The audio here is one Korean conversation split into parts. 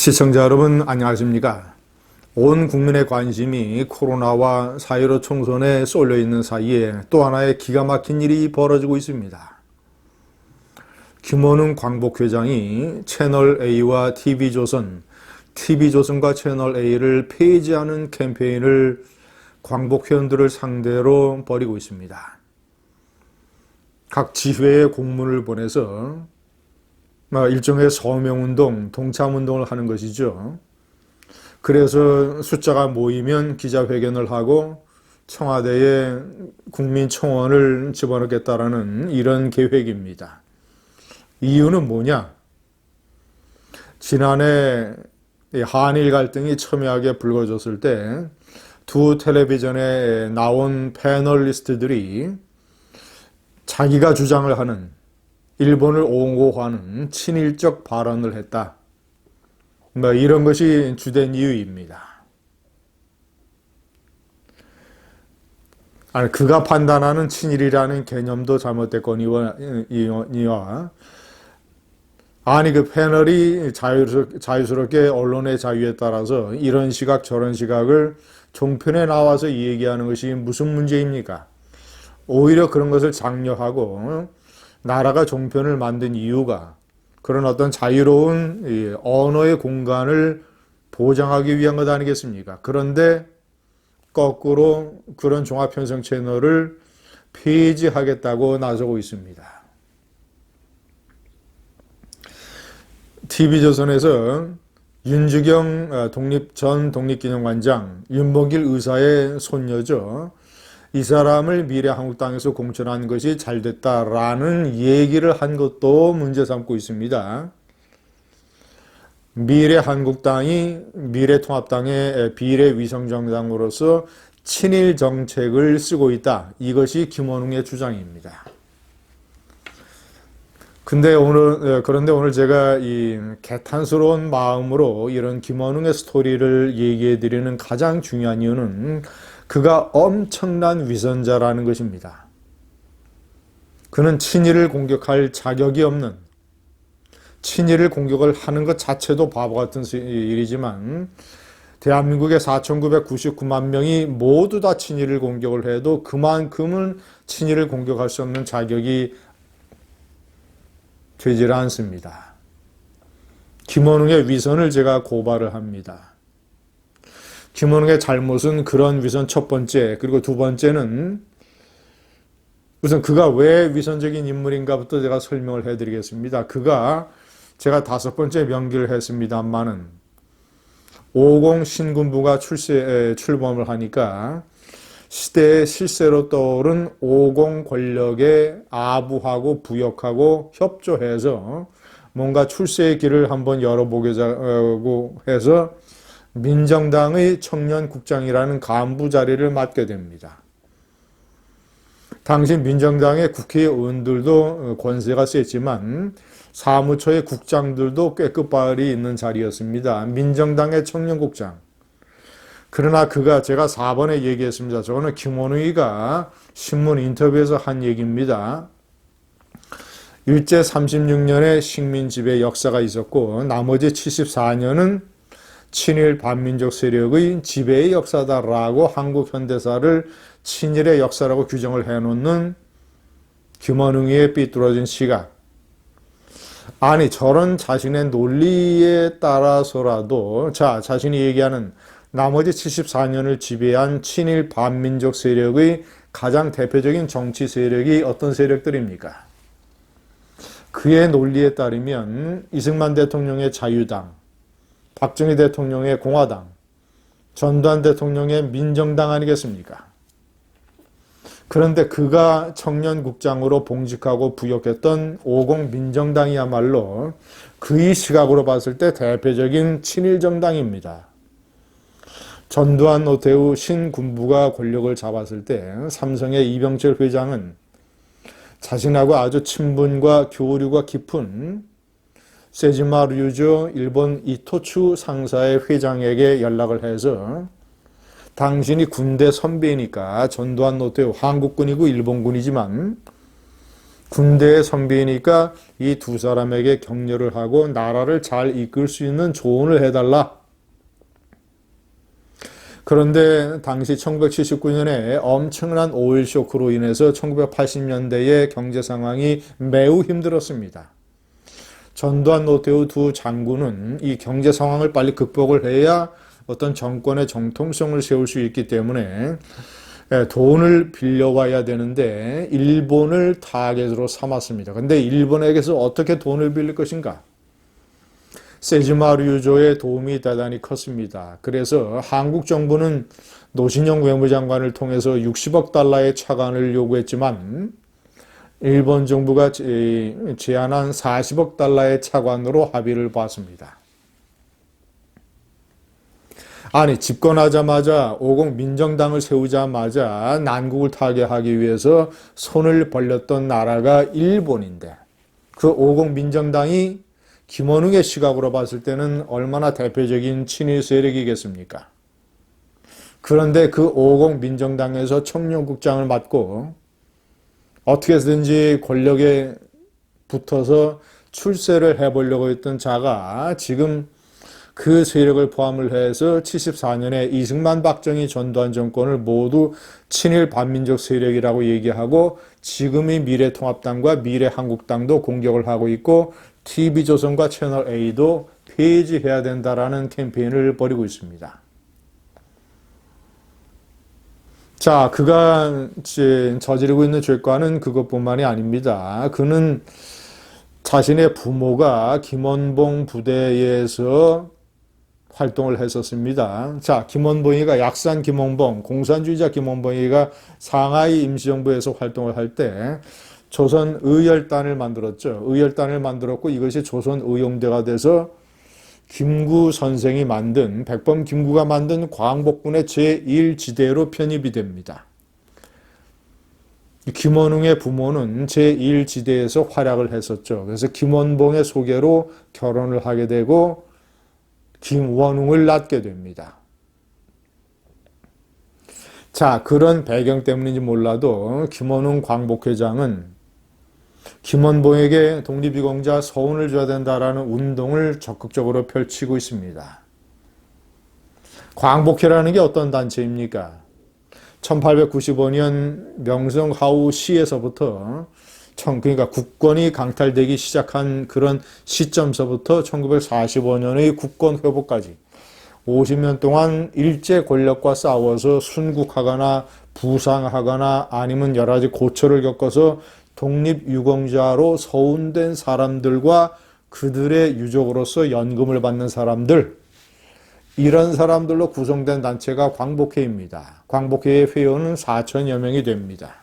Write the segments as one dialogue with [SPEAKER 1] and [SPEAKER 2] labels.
[SPEAKER 1] 시청자 여러분 안녕하십니까? 온 국민의 관심이 코로나와 4.15 총선에 쏠려 있는 사이에 또 하나의 기가 막힌 일이 벌어지고 있습니다. 김원웅 광복회장이 채널A와 TV조선과 채널A를 폐지하는 캠페인을 광복회원들을 상대로 벌이고 있습니다. 각 지회에 공문을 보내서 일종의 서명운동, 동참운동을 하는 것이죠. 그래서 숫자가 모이면 기자회견을 하고 청와대에 국민청원을 집어넣겠다라는 이런 계획입니다. 이유는 뭐냐? 지난해 한일 갈등이 첨예하게 불거졌을 때 두 텔레비전에 나온 패널리스트들이 자기가 주장을 하는 일본을 옹호하는 친일적 발언을 했다. 이런 것이 주된 이유입니다. 그가 판단하는 친일이라는 개념도 잘못됐거니와 그 패널이 자유스럽게 언론의 자유에 따라서 이런 시각 저런 시각을 종편에 나와서 얘기하는 것이 무슨 문제입니까? 오히려 그런 것을 장려하고 나라가 종편을 만든 이유가 그런 어떤 자유로운 언어의 공간을 보장하기 위한 것 아니겠습니까? 그런데 거꾸로 그런 종합편성 채널을 폐지하겠다고 나서고 있습니다. TV조선에서 윤주경 전 독립기념관장, 윤봉길 의사의 손녀죠. 이 사람을 미래한국당에서 공천한 것이 잘됐다라는 얘기를 한 것도 문제 삼고 있습니다. 미래한국당이 미래통합당의 비례위성정당으로서 친일 정책을 쓰고 있다. 이것이 김원웅의 주장입니다. 그런데 오늘 제가 이 개탄스러운 마음으로 이런 김원웅의 스토리를 얘기해 드리는 가장 중요한 이유는 그가 엄청난 위선자라는 것입니다. 그는 친일을 공격할 자격이 없는, 친일을 공격을 하는 것 자체도 바보 같은 일이지만 대한민국의 4,999만 명이 모두 다 친일을 공격을 해도 그만큼은 친일을 공격할 수 없는 자격이 되질 않습니다. 김원웅의 위선을 제가 고발을 합니다. 김원웅의 잘못은 그런 위선 첫 번째, 그리고 두 번째는 우선 그가 왜 위선적인 인물인가부터 제가 설명을 해드리겠습니다. 제가 다섯 번째 명기를 했습니다만은 50 신군부가 출범을 하니까 시대의 실세로 떠오른 50 권력에 아부하고 부역하고 협조해서 뭔가 출세의 길을 한번 열어보자고 해서 민정당의 청년국장이라는 간부 자리를 맡게 됩니다. 당시 민정당의 국회의원들도 권세가 셌지만 사무처의 국장들도 꽤 끝발이 있는 자리였습니다. 민정당의 청년국장. 그러나 제가 4번에 얘기했습니다. 저거는 김원웅이가 신문 인터뷰에서 한 얘기입니다. 일제 36년의 식민 지배 역사가 있었고 나머지 74년은 친일 반민족 세력의 지배의 역사다라고 한국 현대사를 친일의 역사라고 규정을 해놓는 김원웅의 삐뚤어진 시각. 저런 자신의 논리에 따라서라도 자신이 얘기하는 나머지 74년을 지배한 친일 반민족 세력의 가장 대표적인 정치 세력이 어떤 세력들입니까? 그의 논리에 따르면 이승만 대통령의 자유당, 박정희 대통령의 공화당, 전두환 대통령의 민정당 아니겠습니까? 그런데 그가 청년국장으로 봉직하고 부역했던 50 민정당이야말로 그의 시각으로 봤을 때 대표적인 친일정당입니다. 전두환, 노태우, 신군부가 권력을 잡았을 때 삼성의 이병철 회장은 자신하고 아주 친분과 교류가 깊은 세지마 류조 일본 이토추 상사의 회장에게 연락을 해서 당신이 군대 선배니까 전두환, 노태우 한국군이고 일본군이지만 군대의 선비니까 이 두 사람에게 격려를 하고 나라를 잘 이끌 수 있는 조언을 해달라. 그런데 당시 1979년에 엄청난 오일 쇼크로 인해서 1980년대의 경제 상황이 매우 힘들었습니다. 전두환, 노태우 두 장군은 이 경제 상황을 빨리 극복을 해야 어떤 정권의 정통성을 세울 수 있기 때문에 돈을 빌려와야 되는데 일본을 타겟으로 삼았습니다. 근데 일본에게서 어떻게 돈을 빌릴 것인가? 세지마루유조의 도움이 대단히 컸습니다. 그래서 한국 정부는 노신영 외무장관을 통해서 60억 달러의 차관을 요구했지만 일본 정부가 제안한 40억 달러의 차관으로 합의를 봤습니다. 아니, 집권하자마자 50 민정당을 세우자마자 난국을 타개하기 위해서 손을 벌렸던 나라가 일본인데 그 50 민정당이 김원웅의 시각으로 봤을 때는 얼마나 대표적인 친일 세력이겠습니까? 그런데 그 50 민정당에서 청년국장을 맡고 어떻게 해서든지 권력에 붙어서 출세를 해보려고 했던 자가 지금 그 세력을 포함을 해서 74년에 이승만, 박정희, 전두환 정권을 모두 친일 반민족 세력이라고 얘기하고 지금의 미래통합당과 미래한국당도 공격을 하고 있고 TV조선과 채널A도 폐지해야 된다라는 캠페인을 벌이고 있습니다. 자, 그가 저지르고 있는 죄과는 그것뿐만이 아닙니다. 그는 자신의 부모가 김원봉 부대에서 활동을 했었습니다. 자, 김원봉이가 약산 김원봉, 공산주의자 김원봉이가 상하이 임시정부에서 활동을 할 때 조선의열단을 만들었죠. 의열단을 만들었고 이것이 조선의용대가 돼서 김구 선생이 만든, 백범 김구가 만든 광복군의 제1지대로 편입이 됩니다. 김원웅의 부모는 제1지대에서 활약을 했었죠. 그래서 김원봉의 소개로 결혼을 하게 되고 김원웅을 낳게 됩니다. 자, 그런 배경 때문인지 몰라도 김원웅 광복회장은 김원봉에게 독립유공자 서훈을 줘야 된다라는 운동을 적극적으로 펼치고 있습니다. 광복회라는 게 어떤 단체입니까? 1895년 명성하우 시에서부터 그러니까 국권이 강탈되기 시작한 그런 시점서부터 1945년의 국권 회복까지 50년 동안 일제 권력과 싸워서 순국하거나 부상하거나 아니면 여러 가지 고초를 겪어서 독립유공자로 서운된 사람들과 그들의 유족으로서 연금을 받는 사람들, 이런 사람들로 구성된 단체가 광복회입니다. 광복회의 회원은 4천여 명이 됩니다.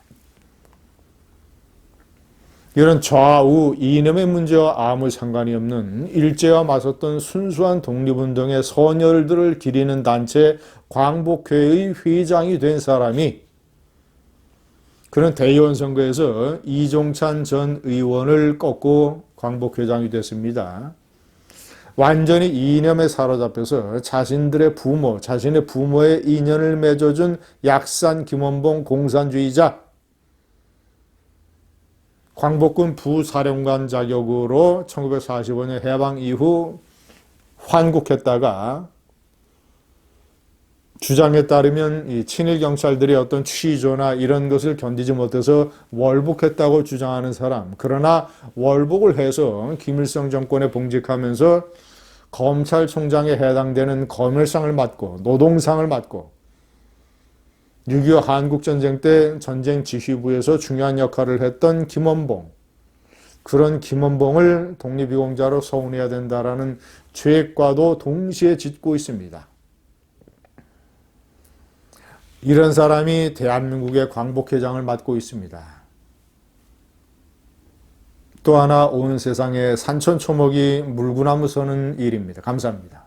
[SPEAKER 1] 이런 좌우 이념의 문제와 아무 상관이 없는 일제와 맞섰던 순수한 독립운동의 선열들을 기리는 단체 광복회의 회장이 된 사람이 그는 대의원 선거에서 이종찬 전 의원을 꺾고 광복회장이 됐습니다. 완전히 이념에 사로잡혀서 자신들의 부모, 자신의 부모의 인연을 맺어준 약산 김원봉 공산주의자, 광복군 부사령관 자격으로 1945년 해방 이후 환국했다가 주장에 따르면 이 친일 경찰들의 어떤 취조나 이런 것을 견디지 못해서 월북했다고 주장하는 사람. 그러나 월북을 해서 김일성 정권에 봉직하면서 검찰총장에 해당되는 검열상을 맡고 노동상을 맡고 6.25 한국전쟁 때 전쟁 지휘부에서 중요한 역할을 했던 김원봉. 그런 김원봉을 독립유공자로 서운해야 된다라는 죄과도 동시에 짓고 있습니다. 이런 사람이 대한민국의 광복회장을 맡고 있습니다. 또 하나 온 세상에 산천초목이 물구나무 서는 일입니다. 감사합니다.